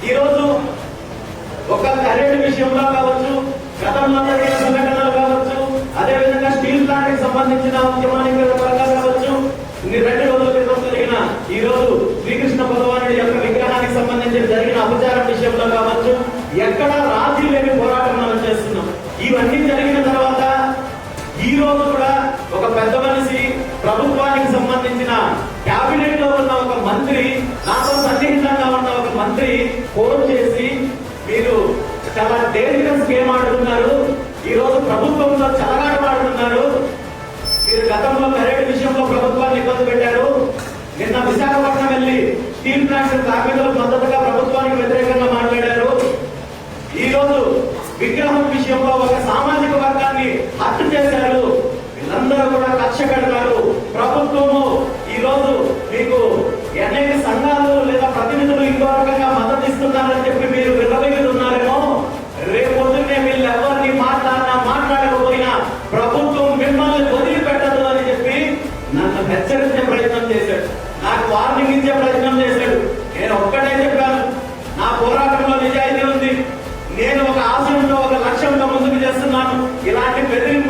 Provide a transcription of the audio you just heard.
ఈ రోజు ఒక కరెంట్ విషయంలో కావచ్చు, గతంలో జరిగిన సంఘటనలు కావచ్చు, అదేవిధంగా స్టీల్ ప్లాంట్ కి సంబంధించిన ఉద్యమానికి పరంగా కావచ్చు, 2 రోజుల క్రితం జరిగిన ఈ రోజు శ్రీకృష్ణ భగవానుడి యొక్క విగ్రహానికి సంబంధించి జరిగిన అపచారం విషయంలో కావచ్చు, ఎక్కడ రాజీ లేని పోరాటం మనం చేస్తున్నాం. ఇవన్నీ జరిగిన తర్వాత ఈ రోజు కూడా ఒక పెద్ద మనిషి, ప్రభుత్వానికి సంబంధించిన క్యాబినెట్ లో ఉన్న ఒక మంత్రి, నాతో సన్నిహితంగా ఉన్న ఒక మంత్రి ఫోన్ చేసి, మీరు చాలా డేంజరస్ గేమ్ ఆడుతున్నారు, ఈ రోజు ప్రభుత్వంలో చెలగాడు ఆడుతున్నారు, మీరు గతంలో కరెంట్ విషయంలో ప్రభుత్వాన్ని ఇబ్బంది పెట్టారు, నిన్న విశాఖపట్నం వెళ్ళి స్టీల్ ప్లాంట్ కార్మికులకు మద్దతుగా ప్రభుత్వానికి వ్యతిరేకంగా మాట్లాడారు, ఈ రోజు విగ్రహం విషయంలో ఒక సామాజిక వర్గాన్ని హత్య చేశారు, వీళ్ళందరూ కూడా కక్ష కడతారు. ప్రభుత్వము ఈ రోజు మీకు అనేక సంఘాలు లేదా ప్రతినిధులు ఇంకో రకంగా మద్దతు ఇస్తున్నారని చెప్పి మీరు విర్రవీగుతున్నారేమో, రేపు పొద్దున్నే వీళ్ళు ఎవరిని మాట్లాడకపోయినా ప్రభుత్వం మిమ్మల్ని వదిలిపెట్టదు అని చెప్పి నన్ను హెచ్చరించే ప్రయత్నం చేశాడు, నాకు వార్నింగ్ ఇచ్చే ప్రయత్నం చేశాడు. నేను ఒక్కటే చెప్పాను, నా పోరాటంలో నిజాయితీ ఉంది, నేను ఒక ఆశయంతో ఒక లక్ష్యంతో ముందుకు చేస్తున్నాను, ఇలాంటి బెదిరి